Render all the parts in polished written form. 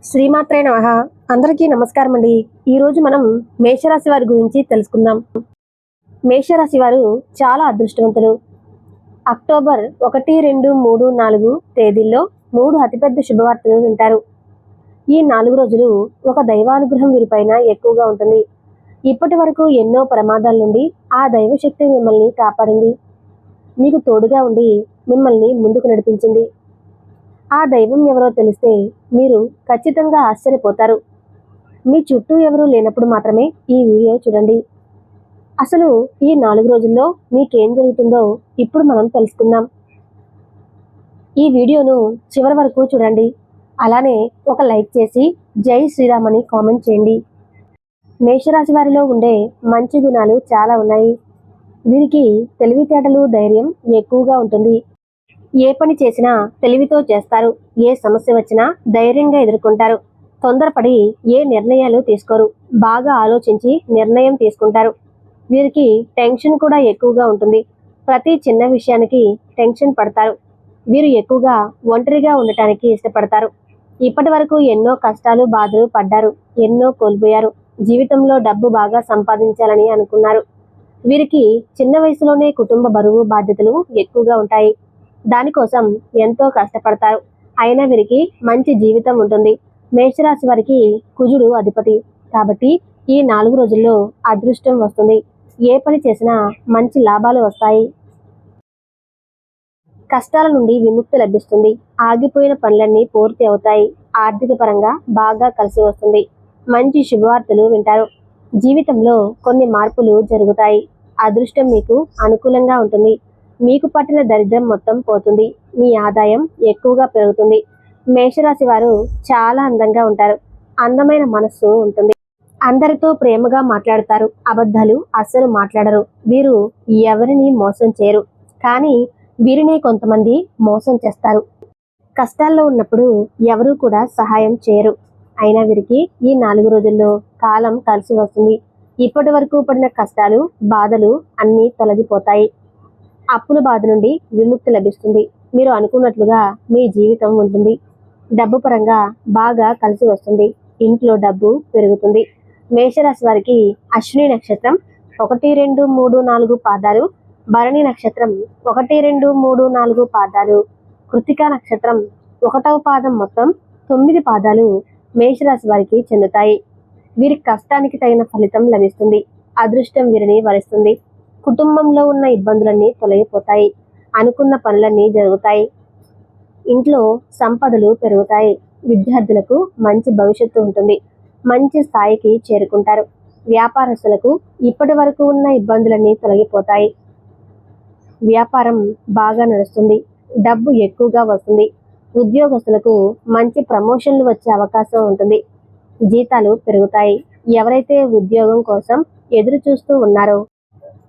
శ్రీమాత్రే నమః. అందరికీ నమస్కారం అండి. ఈరోజు మనం మేషరాశి వారి గురించి తెలుసుకుందాం. మేషరాశి వారు చాలా అదృష్టవంతులు. అక్టోబర్ 1, 2, 3, 4 తేదీల్లో 3 అతిపెద్ద శుభవార్తలు వింటారు. ఈ 4 రోజులు ఒక దైవానుగ్రహం వీరిపైన ఎక్కువగా ఉంటుంది. ఇప్పటి వరకు ఎన్నో ప్రమాదాల నుండి ఆ దైవశక్తి మిమ్మల్ని కాపాడింది. మీకు తోడుగా ఉండి మిమ్మల్ని ముందుకు నడిపించింది. ఆ దైవం ఎవరో తెలిస్తే మీరు ఖచ్చితంగా ఆశ్చర్యపోతారు. మీ చుట్టూ ఎవరూ లేనప్పుడు మాత్రమే ఈ వీడియో చూడండి. అసలు ఈ 4 రోజుల్లో మీకేం జరుగుతుందో ఇప్పుడు మనం తెలుసుకుందాం. ఈ వీడియోను చివరి వరకు చూడండి. అలానే ఒక లైక్ చేసి జై శ్రీరామ్ అని కామెంట్ చేయండి. మేషరాశి వారిలో ఉండే మంచి గుణాలు చాలా ఉన్నాయి. వీరికి తెలివితేటలు, ధైర్యం ఎక్కువగా ఉంటుంది. ఏ పని చేసినా తెలివితో చేస్తారు. ఏ సమస్య వచ్చినా ధైర్యంగా ఎదుర్కొంటారు. తొందరపడి ఏ నిర్ణయాలు తీసుకోరు. బాగా ఆలోచించి నిర్ణయం తీసుకుంటారు. వీరికి టెన్షన్ కూడా ఎక్కువగా ఉంటుంది. ప్రతి చిన్న విషయానికి టెన్షన్ పడతారు. వీరు ఎక్కువగా ఒంటరిగా ఉండటానికి ఇష్టపడతారు. ఇప్పటి వరకు ఎన్నో కష్టాలు, బాధలు పడ్డారు. ఎన్నో కోల్పోయారు. జీవితంలో డబ్బు బాగా సంపాదించాలని అనుకున్నారు. వీరికి చిన్న వయసులోనే కుటుంబ బరువు, బాధ్యతలు ఎక్కువగా ఉంటాయి. దానికోసం ఎంతో కష్టపడతారు. అయినా వీరికి మంచి జీవితం ఉంటుంది. మేషరాశి వారికి కుజుడు అధిపతి కాబట్టి ఈ 4 రోజుల్లో అదృష్టం వస్తుంది. ఏ పని చేసినా మంచి లాభాలు వస్తాయి. కష్టాల నుండి విముక్తి లభిస్తుంది. ఆగిపోయిన పనులన్నీ పూర్తి అవుతాయి. ఆర్థిక పరంగా బాగా కలిసి వస్తుంది. మంచి శుభవార్తలు వింటారు. జీవితంలో కొన్ని మార్పులు జరుగుతాయి. అదృష్టం మీకు అనుకూలంగా ఉంటుంది. మీకు పట్టిన దరిద్రం మొత్తం పోతుంది. మీ ఆదాయం ఎక్కువగా పెరుగుతుంది. మేషరాశి వారు చాలా అందంగా ఉంటారు. అందమైన మనస్సు ఉంటుంది. అందరితో ప్రేమగా మాట్లాడతారు. అబద్ధాలు అస్సలు మాట్లాడరు. వీరు ఎవరిని మోసం చేయరు. కానీ వీరినే కొంతమంది మోసం చేస్తారు. కష్టాల్లో ఉన్నప్పుడు ఎవరూ కూడా సహాయం చేయరు. అయినా వీరికి ఈ 4 రోజుల్లో కాలం కలిసి వస్తుంది. ఇప్పటి వరకు పడిన కష్టాలు, బాధలు అన్నీ తొలగిపోతాయి. అప్పుల బాధ నుండి విముక్తి లభిస్తుంది. మీరు అనుకున్నట్లుగా మీ జీవితం ఉంటుంది. డబ్బు పరంగా బాగా కలిసి వస్తుంది. ఇంట్లో డబ్బు పెరుగుతుంది. మేషరాశి వారికి అశ్విని నక్షత్రం 1, 2, 3, 4 పాదాలు, భరణి నక్షత్రం 1, 2, 3, 4 పాదాలు, కృతికా నక్షత్రం 1వ పాదం మొత్తం 9 పాదాలు మేషరాశి వారికి చెందుతాయి. వీరి కష్టానికి తగిన ఫలితం లభిస్తుంది. అదృష్టం వీరిని వరిస్తుంది. కుటుంబంలో ఉన్న ఇబ్బందులన్నీ తొలగిపోతాయి. అనుకున్న పనులన్నీ జరుగుతాయి. ఇంట్లో సంపదలు పెరుగుతాయి. విద్యార్థులకు మంచి భవిష్యత్తు ఉంటుంది. మంచి స్థాయికి చేరుకుంటారు. వ్యాపారస్తులకు ఇప్పటి వరకు ఉన్న ఇబ్బందులన్నీ తొలగిపోతాయి. వ్యాపారం బాగా నడుస్తుంది. డబ్బు ఎక్కువగా వస్తుంది. ఉద్యోగస్తులకు మంచి ప్రమోషన్లు వచ్చే అవకాశం ఉంటుంది. జీతాలు పెరుగుతాయి. ఎవరైతే ఉద్యోగం కోసం ఎదురు చూస్తూ ఉన్నారో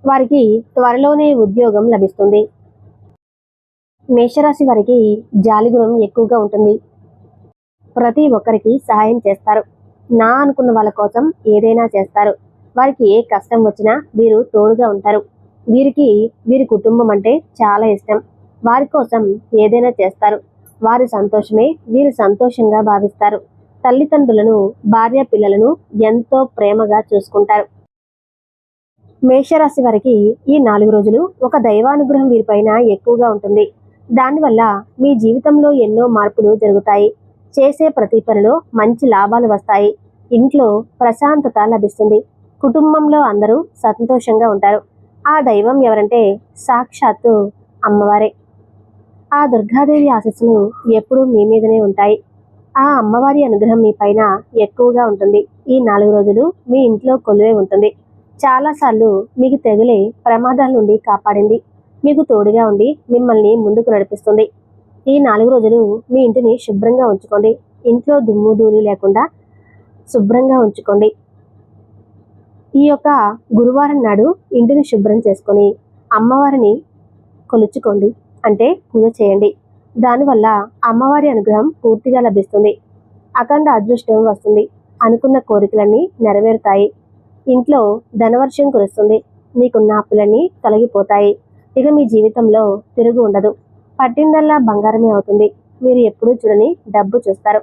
వారికి త్వరలోనే ఉద్యోగం లభిస్తుంది. మేషరాశి వారికి జాలిగుణం ఎక్కువగా ఉంటుంది. ప్రతి ఒక్కరికి సహాయం చేస్తారు. నా అనుకున్న వాళ్ళ కోసం ఏదైనా చేస్తారు. వారికి ఏ కష్టం వచ్చినా వీరు తోడుగా ఉంటారు. వీరికి వీరి కుటుంబం అంటే చాలా ఇష్టం. వారి కోసం ఏదైనా చేస్తారు. వారి సంతోషమే వీరు సంతోషంగా భావిస్తారు. తల్లిదండ్రులను, భార్య పిల్లలను ఎంతో ప్రేమగా చూసుకుంటారు. మేషరాశి వారికి ఈ 4 రోజులు ఒక దైవానుగ్రహం వీరిపైన ఎక్కువగా ఉంటుంది. దానివల్ల మీ జీవితంలో ఎన్నో మార్పులు జరుగుతాయి. చేసే ప్రతి పనిలో మంచి లాభాలు వస్తాయి. ఇంట్లో ప్రశాంతత లభిస్తుంది. కుటుంబంలో అందరూ సంతోషంగా ఉంటారు. ఆ దైవం ఎవరంటే సాక్షాత్తు అమ్మవారే. ఆ దుర్గాదేవి ఆశీస్సులు ఎప్పుడూ మీ మీదనే ఉంటాయి. ఆ అమ్మవారి అనుగ్రహం మీ పైన ఎక్కువగా ఉంటుంది. ఈ 4 రోజులు మీ ఇంట్లో కొలువై ఉంటుంది. చాలాసార్లు మీకు తెగిలే ప్రమాదాల నుండి కాపాడింది. మీకు తోడుగా ఉండి మిమ్మల్ని ముందుకు నడిపిస్తుంది. ఈ 4 రోజులు మీ ఇంటిని శుభ్రంగా ఉంచుకోండి. ఇంట్లో దుమ్ము ధూళి లేకుండా శుభ్రంగా ఉంచుకోండి. ఈ యొక్క గురువారం నాడు ఇంటిని శుభ్రం చేసుకొని అమ్మవారిని కొలుచుకోండి. అంటే పూజ చేయండి. దానివల్ల అమ్మవారి అనుగ్రహం పూర్తిగా లభిస్తుంది. అఖండ అదృష్టం వస్తుంది. అనుకున్న కోరికలన్నీ నెరవేరుతాయి. ఇంట్లో ధనవర్షం కురుస్తుంది. మీకున్న అప్పులన్నీ తొలగిపోతాయి. ఇక మీ జీవితంలో తిరుగు ఉండదు. పట్టిందల్లా బంగారమే అవుతుంది. మీరు ఎప్పుడూ చూడని డబ్బు చూస్తారు.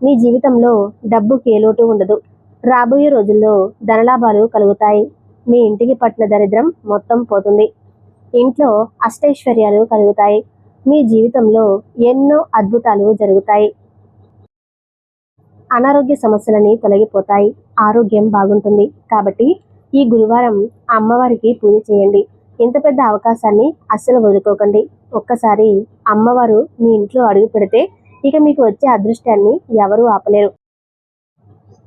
మీ జీవితంలో డబ్బుకి ఏ లోటు ఉండదు. రాబోయే రోజుల్లో ధనలాభాలు కలుగుతాయి. మీ ఇంటికి పట్టిన దరిద్రం మొత్తం పోతుంది. ఇంట్లో అష్టైశ్వర్యాలు కలుగుతాయి. మీ జీవితంలో ఎన్నో అద్భుతాలు జరుగుతాయి. అనారోగ్య సమస్యలని తొలగిపోతాయి. ఆరోగ్యం బాగుంటుంది. కాబట్టి ఈ గురువారం అమ్మవారికి పూజ చేయండి. ఇంత పెద్ద అవకాశాన్ని అస్సలు వదులుకోకండి. ఒక్కసారి అమ్మవారు మీ ఇంట్లో అడుగు పెడితే ఇక మీకు వచ్చే అదృష్టాన్ని ఎవరూ ఆపలేరు.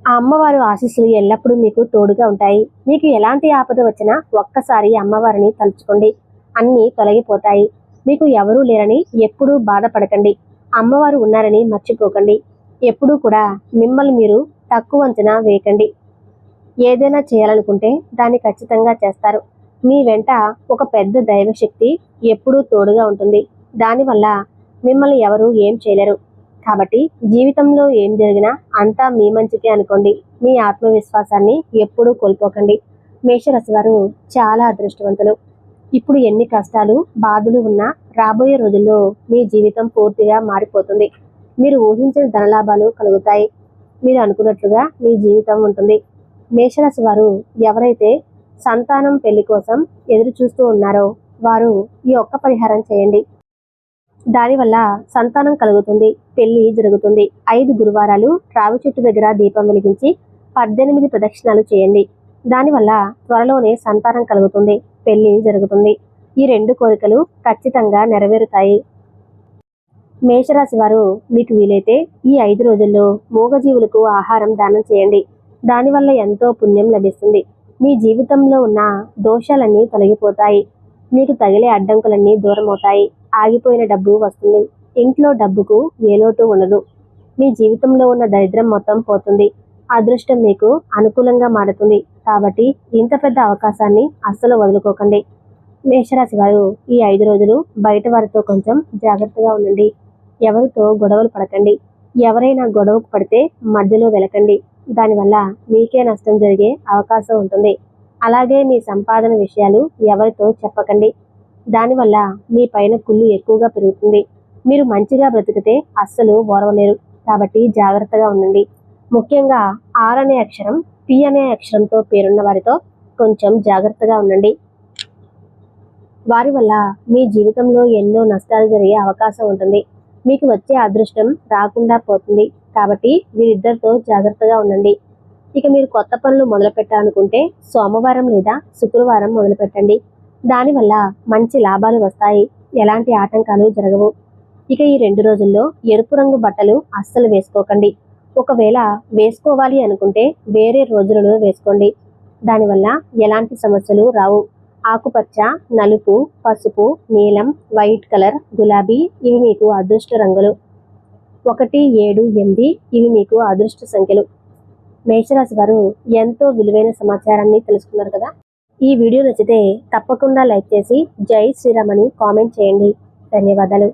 ఆ అమ్మవారు ఆశీస్సులు ఎల్లప్పుడూ మీకు తోడుగా ఉంటాయి. మీకు ఎలాంటి ఆపద వచ్చినా ఒక్కసారి అమ్మవారిని తలుచుకోండి. అన్నీ తొలగిపోతాయి. మీకు ఎవరూ లేరని ఎప్పుడూ బాధపడకండి. అమ్మవారు ఉన్నారని మర్చిపోకండి. ఎప్పుడూ కూడా మిమ్మల్ని మీరు తక్కువ అంచనా వేయకండి. ఏదైనా చేయాలనుకుంటే దాన్ని ఖచ్చితంగా చేస్తారు. మీ వెంట ఒక పెద్ద దైవశక్తి ఎప్పుడూ తోడుగా ఉంటుంది. దానివల్ల మిమ్మల్ని ఎవరు ఏం చేయలేరు. కాబట్టి జీవితంలో ఏం జరిగినా అంతా మీ మంచికే అనుకోండి. మీ ఆత్మవిశ్వాసాన్ని ఎప్పుడూ కోల్పోకండి. మేషరాశి వారు చాలా అదృష్టవంతులు. ఇప్పుడు ఎన్ని కష్టాలు బాధలు ఉన్నా రాబోయే రోజుల్లో మీ జీవితం పూర్తిగా మారిపోతుంది. మీరు ఊహించిన ధనలాభాలు కలుగుతాయి. మీరు అనుకున్నట్లుగా మీ జీవితం ఉంటుంది. మేషరాశి వారు ఎవరైతే సంతానం పెళ్లి కోసం ఎదురు చూస్తూ ఉన్నారో వారు ఈ ఒక్క పరిహారం చేయండి. దానివల్ల సంతానం కలుగుతుంది. పెళ్లి జరుగుతుంది. 5 గురువారాలు రావి చెట్టు దగ్గర దీపం వెలిగించి 18 ప్రదక్షిణాలు చేయండి. దానివల్ల త్వరలోనే సంతానం కలుగుతుంది. పెళ్లి జరుగుతుంది. ఈ 2 కోరికలు ఖచ్చితంగా నెరవేరుతాయి. మేషరాశి వారు మీకు వీలైతే ఈ 5 రోజుల్లో మూగజీవులకు ఆహారం దానం చేయండి. దానివల్ల ఎంతో పుణ్యం లభిస్తుంది. మీ జీవితంలో ఉన్న దోషాలన్నీ తొలగిపోతాయి. మీకు తగిలే అడ్డంకులన్నీ దూరం అవుతాయి. ఆగిపోయిన డబ్బు వస్తుంది. ఇంట్లో డబ్బుకు ఏ లోటు ఉండదు. మీ జీవితంలో ఉన్న దరిద్రం మొత్తం పోతుంది. అదృష్టం మీకు అనుకూలంగా మారుతుంది. కాబట్టి ఇంత పెద్ద అవకాశాన్ని అస్సలు వదులుకోకండి. మేషరాశి వారు ఈ 5 రోజులు బయట వారితో కొంచెం జాగ్రత్తగా ఉండండి. ఎవరితో గొడవలు పడకండి. ఎవరైనా గొడవకు పడితే మధ్యలో వెలకండి. దానివల్ల మీకే నష్టం జరిగే అవకాశం ఉంటుంది. అలాగే మీ సంపాదన విషయాలు ఎవరితో చెప్పకండి. దానివల్ల మీ పైన కుళ్ళు ఎక్కువగా పెరుగుతుంది. మీరు మంచిగా బ్రతికితే అస్సలు ఓర్వలేరు. కాబట్టి జాగ్రత్తగా ఉండండి. ముఖ్యంగా ఆర్ అనే అక్షరం, పి అనే అక్షరంతో పేరున్న వారితో కొంచెం జాగ్రత్తగా ఉండండి. వారి వల్ల మీ జీవితంలో ఎన్నో నష్టాలు జరిగే అవకాశం ఉంటుంది. మీకు వచ్చే అదృష్టం రాకుండా పోతుంది. కాబట్టి వీరిద్దరితో జాగ్రత్తగా ఉండండి. ఇక మీరు కొత్త పనులు మొదలు పెట్టాలనుకుంటే సోమవారం లేదా శుక్రవారం మొదలు పెట్టండి. దానివల్ల మంచి లాభాలు వస్తాయి. ఎలాంటి ఆటంకాలు జరగవు. ఇక ఈ 2 రోజుల్లో ఎరుపు రంగు బట్టలు అస్సలు వేసుకోకండి. ఒకవేళ వేసుకోవాలి అనుకుంటే వేరే రోజులలో వేసుకోండి. దానివల్ల ఎలాంటి సమస్యలు రావు. ఆకుపచ్చ, నలుపు, పసుపు, నీలం, వైట్ కలర్, గులాబీ ఇవి మీకు అదృష్ట రంగులు. 1, 7, 8 ఇవి మీకు అదృష్ట సంఖ్యలు. మేషరాశి వారు ఎంతో విలువైన సమాచారాన్ని తెలుసుకున్నారు కదా. ఈ వీడియో నచ్చితే తప్పకుండా లైక్ చేసి జై శ్రీరామ్ అని కామెంట్ చేయండి. ధన్యవాదాలు.